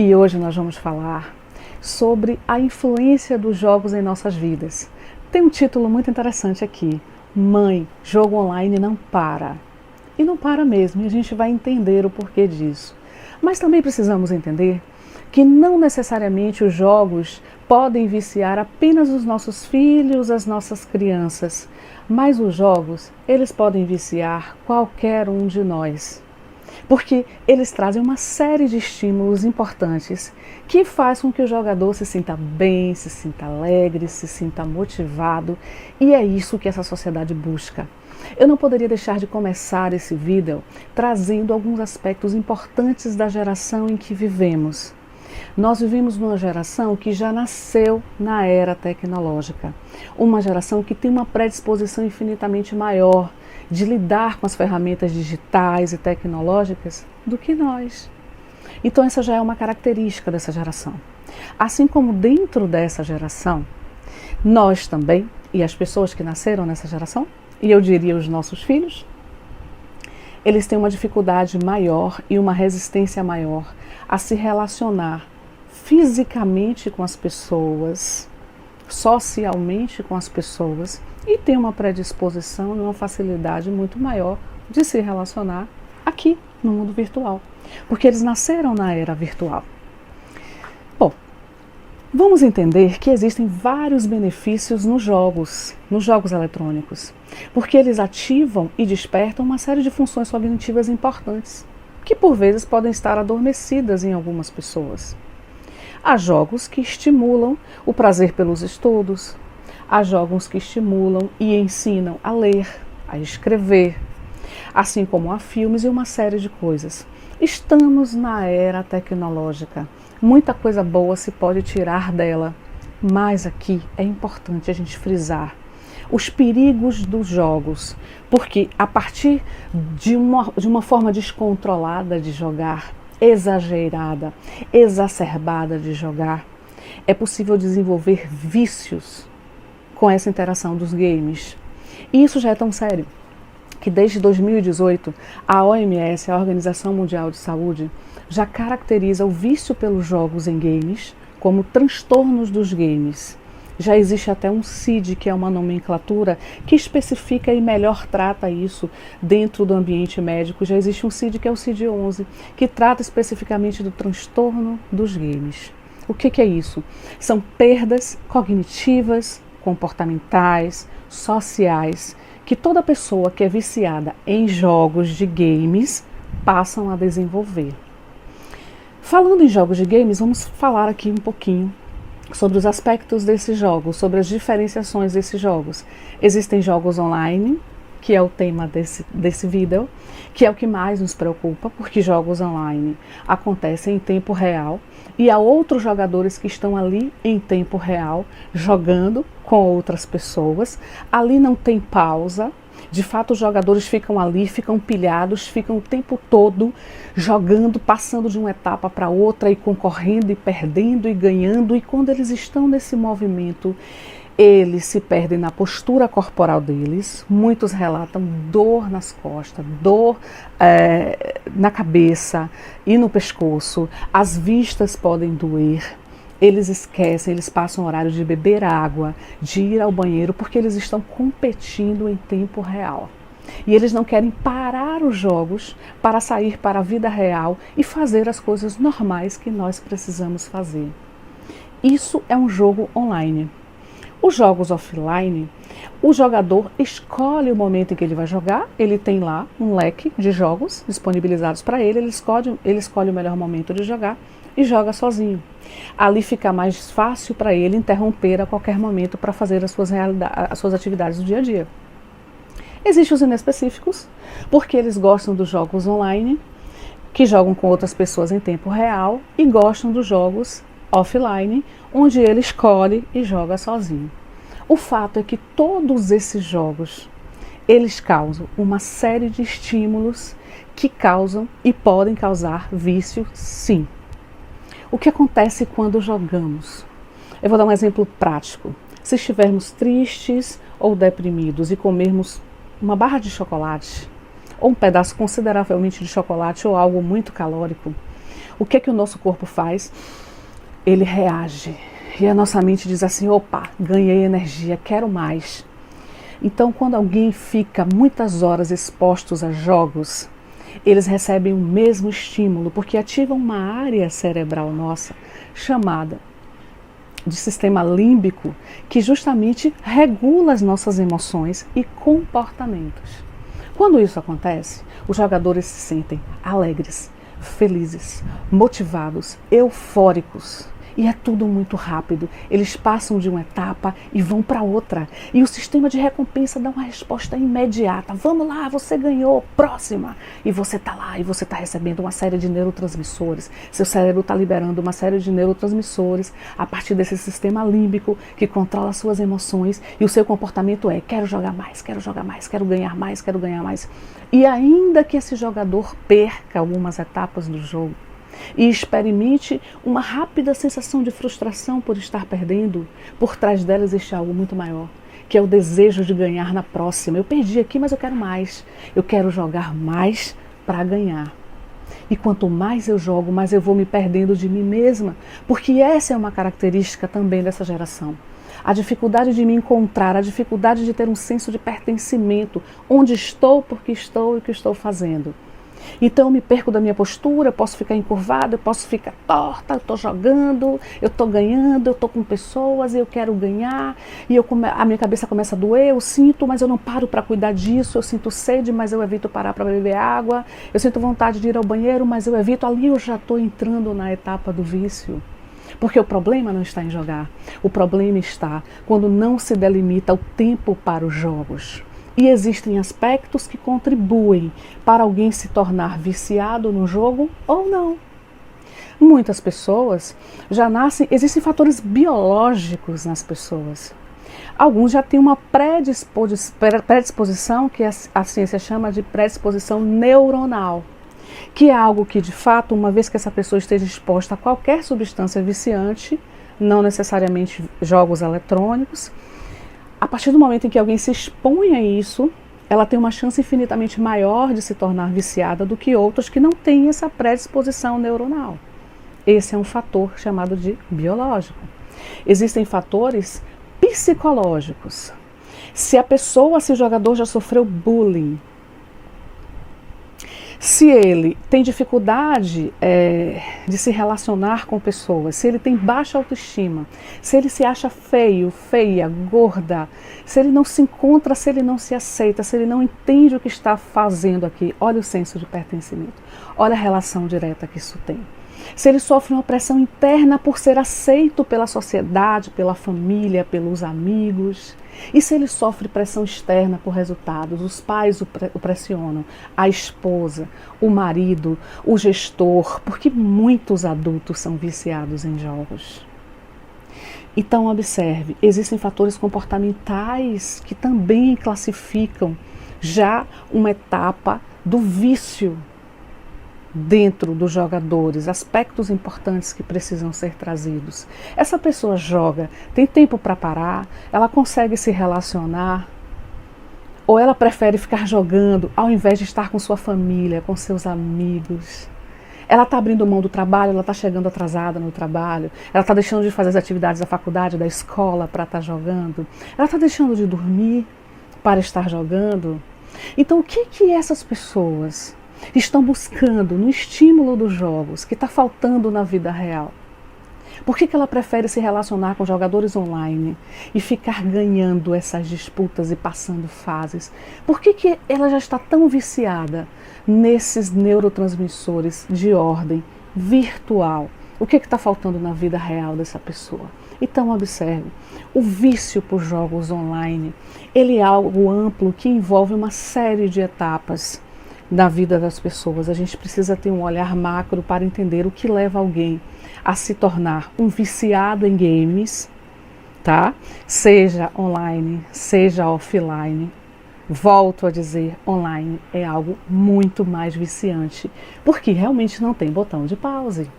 E hoje nós vamos falar sobre a influência dos jogos em nossas vidas. Tem um título muito interessante aqui: Mãe, jogo online não para. E não para mesmo, e a gente vai entender o porquê disso. Mas também precisamos entender que não necessariamente os jogos podem viciar apenas os nossos filhos, as nossas crianças, mas os jogos, eles podem viciar qualquer um de nós. Porque eles trazem uma série de estímulos importantes que faz com que o jogador se sinta bem, se sinta alegre, se sinta motivado, e é isso que essa sociedade busca. Eu não poderia deixar de começar esse vídeo trazendo alguns aspectos importantes da geração em que vivemos. Nós vivemos numa geração que já nasceu na era tecnológica, uma geração que tem uma predisposição infinitamente maior de lidar com as ferramentas digitais e tecnológicas do que nós. Então essa já é uma característica dessa geração. Assim como dentro dessa geração, nós também, e as pessoas que nasceram nessa geração, e eu diria os nossos filhos, eles têm uma dificuldade maior e uma resistência maior a se relacionar fisicamente com as pessoas, socialmente com as pessoas, e tem uma predisposição e uma facilidade muito maior de se relacionar aqui no mundo virtual, porque eles nasceram na era virtual. Bom, vamos entender que existem vários benefícios nos jogos eletrônicos, porque eles ativam e despertam uma série de funções cognitivas importantes, que por vezes podem estar adormecidas em algumas pessoas. Há jogos que estimulam o prazer pelos estudos, há jogos que estimulam e ensinam a ler, a escrever, assim como há filmes e uma série de coisas. Estamos na era tecnológica, muita coisa boa se pode tirar dela, mas aqui é importante a gente frisar os perigos dos jogos, porque a partir de uma forma descontrolada de jogar, exagerada, exacerbada de jogar, é possível desenvolver vícios com essa interação dos games. E isso já é tão sério que desde 2018 a OMS, a Organização Mundial de Saúde, já caracteriza o vício pelos jogos em games como transtornos dos games. Já existe até um CID, que é uma nomenclatura que especifica e melhor trata isso dentro do ambiente médico. Já existe um CID, que é o CID-11, que trata especificamente do transtorno dos games. O que é isso? São perdas cognitivas, comportamentais, sociais, que toda pessoa que é viciada em jogos de games passam a desenvolver. Falando em jogos de games, vamos falar aqui um pouquinho sobre os aspectos desses jogos, sobre as diferenciações desses jogos. Existem jogos online, que é o tema desse vídeo, que é o que mais nos preocupa, porque jogos online acontecem em tempo real e há outros jogadores que estão ali em tempo real, jogando com outras pessoas. Ali não tem pausa. De fato, os jogadores ficam ali, ficam pilhados, ficam o tempo todo jogando, passando de uma etapa para outra e concorrendo e perdendo e ganhando. E quando eles estão nesse movimento, eles se perdem na postura corporal deles. Muitos relatam dor nas costas, dor na cabeça e no pescoço. As vistas podem doer. Eles esquecem, eles passam o horário de beber água, de ir ao banheiro, porque eles estão competindo em tempo real. E eles não querem parar os jogos para sair para a vida real e fazer as coisas normais que nós precisamos fazer. Isso é um jogo online. Os jogos offline, o jogador escolhe o momento em que ele vai jogar, ele tem lá um leque de jogos disponibilizados para ele, ele escolhe o melhor momento de jogar e joga sozinho. Ali fica mais fácil para ele interromper a qualquer momento para fazer as suas atividades do dia a dia. Existem os inespecíficos, porque eles gostam dos jogos online, que jogam com outras pessoas em tempo real, e gostam dos jogos offline, onde ele escolhe e joga sozinho. O fato é que todos esses jogos, eles causam uma série de estímulos que causam e podem causar vício, sim. O que acontece quando jogamos? Eu vou dar um exemplo prático. Se estivermos tristes ou deprimidos e comermos uma barra de chocolate, ou um pedaço consideravelmente de chocolate ou algo muito calórico, o que é que o nosso corpo faz? Ele reage. E a nossa mente diz assim, opa, ganhei energia, quero mais. Então, quando alguém fica muitas horas expostos a jogos, eles recebem o mesmo estímulo, porque ativam uma área cerebral nossa chamada de sistema límbico, que justamente regula as nossas emoções e comportamentos. Quando isso acontece, os jogadores se sentem alegres, felizes, motivados, eufóricos. E é tudo muito rápido. Eles passam de uma etapa e vão para outra. E o sistema de recompensa dá uma resposta imediata. Vamos lá, você ganhou, próxima. E você está lá e você está recebendo uma série de neurotransmissores. Seu cérebro está liberando uma série de neurotransmissores a partir desse sistema límbico que controla suas emoções. E o seu comportamento é, quero jogar mais, quero jogar mais, quero ganhar mais, quero ganhar mais. E ainda que esse jogador perca algumas etapas do jogo, e experimente uma rápida sensação de frustração por estar perdendo, por trás dela existe algo muito maior, que é o desejo de ganhar na próxima. Eu perdi aqui, mas eu quero mais. Eu quero jogar mais para ganhar. E quanto mais eu jogo, mais eu vou me perdendo de mim mesma, porque essa é uma característica também dessa geração. A dificuldade de me encontrar, a dificuldade de ter um senso de pertencimento, onde estou, porque estou e o que estou fazendo. Então eu me perco da minha postura, eu posso ficar encurvada, eu posso ficar torta, eu estou jogando, eu estou ganhando, eu estou com pessoas e eu quero ganhar, e a minha cabeça começa a doer, eu sinto, mas eu não paro para cuidar disso, eu sinto sede, mas eu evito parar para beber água, eu sinto vontade de ir ao banheiro, mas eu evito, ali eu já estou entrando na etapa do vício. Porque o problema não está em jogar, o problema está quando não se delimita o tempo para os jogos. E existem aspectos que contribuem para alguém se tornar viciado no jogo ou não. Muitas pessoas já nascem, existem fatores biológicos nas pessoas. Alguns já têm uma predisposição, que a ciência chama de predisposição neuronal, que é algo que, de fato, uma vez que essa pessoa esteja exposta a qualquer substância viciante, não necessariamente jogos eletrônicos, a partir do momento em que alguém se expõe a isso, ela tem uma chance infinitamente maior de se tornar viciada do que outros que não têm essa predisposição neuronal. Esse é um fator chamado de biológico. Existem fatores psicológicos. Se o jogador já sofreu bullying, se ele tem dificuldade de se relacionar com pessoas, se ele tem baixa autoestima, se ele se acha feio, feia, gorda, se ele não se encontra, se ele não se aceita, se ele não entende o que está fazendo aqui, olha o senso de pertencimento, olha a relação direta que isso tem. Se ele sofre uma pressão interna por ser aceito pela sociedade, pela família, pelos amigos. E se ele sofre pressão externa por resultados, os pais o pressionam, a esposa, o marido, o gestor, porque muitos adultos são viciados em jogos. Então observe, existem fatores comportamentais que também classificam já uma etapa do vício dentro dos jogadores, aspectos importantes que precisam ser trazidos. Essa pessoa joga, tem tempo para parar, ela consegue se relacionar, ou ela prefere ficar jogando ao invés de estar com sua família, com seus amigos. Ela está abrindo mão do trabalho, ela está chegando atrasada no trabalho, ela está deixando de fazer as atividades da faculdade, da escola para estar jogando, ela está deixando de dormir para estar jogando. Então o que essas pessoas estão buscando no estímulo dos jogos que está faltando na vida real? Por que ela prefere se relacionar com jogadores online e ficar ganhando essas disputas e passando fases? Por que ela já está tão viciada nesses neurotransmissores de ordem virtual? O que está faltando na vida real dessa pessoa? Então observe, o vício por jogos online, ele é algo amplo que envolve uma série de etapas da vida das pessoas. A gente precisa ter um olhar macro para entender o que leva alguém a se tornar um viciado em games, tá? Seja online, seja offline. Volto a dizer, online é algo muito mais viciante, porque realmente não tem botão de pause.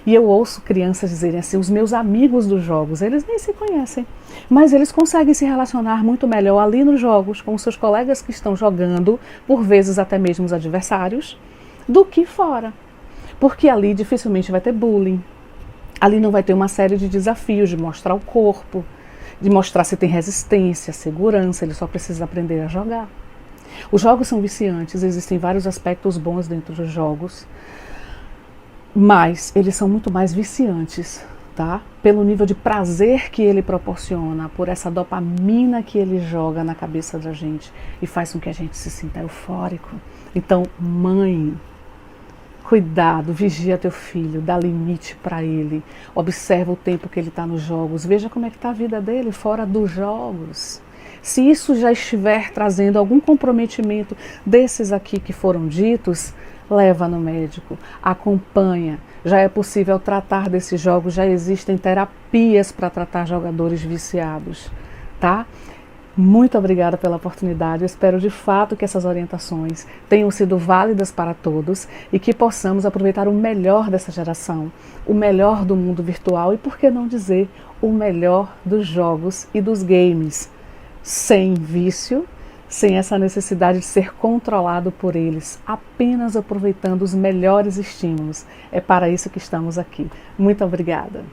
E eu ouço crianças dizerem assim, os meus amigos dos jogos, eles nem se conhecem, mas eles conseguem se relacionar muito melhor ali nos jogos, com os seus colegas que estão jogando, por vezes até mesmo os adversários, do que fora. Porque ali dificilmente vai ter bullying. Ali não vai ter uma série de desafios de mostrar o corpo, de mostrar se tem resistência, segurança, ele só precisa aprender a jogar. Os jogos são viciantes, existem vários aspectos bons dentro dos jogos, mas eles são muito mais viciantes, tá? Pelo nível de prazer que ele proporciona, por essa dopamina que ele joga na cabeça da gente e faz com que a gente se sinta eufórico. Então, mãe, cuidado, vigia teu filho, dá limite para ele, observa o tempo que ele está nos jogos, veja como é que está a vida dele fora dos jogos. Se isso já estiver trazendo algum comprometimento desses aqui que foram ditos, leva no médico, acompanha. Já é possível tratar desses jogos, já existem terapias para tratar jogadores viciados, tá? Muito obrigada pela oportunidade, eu espero de fato que essas orientações tenham sido válidas para todos e que possamos aproveitar o melhor dessa geração, o melhor do mundo virtual e, por que não dizer, o melhor dos jogos e dos games, sem vício, sem essa necessidade de ser controlado por eles, apenas aproveitando os melhores estímulos. É para isso que estamos aqui. Muito obrigada.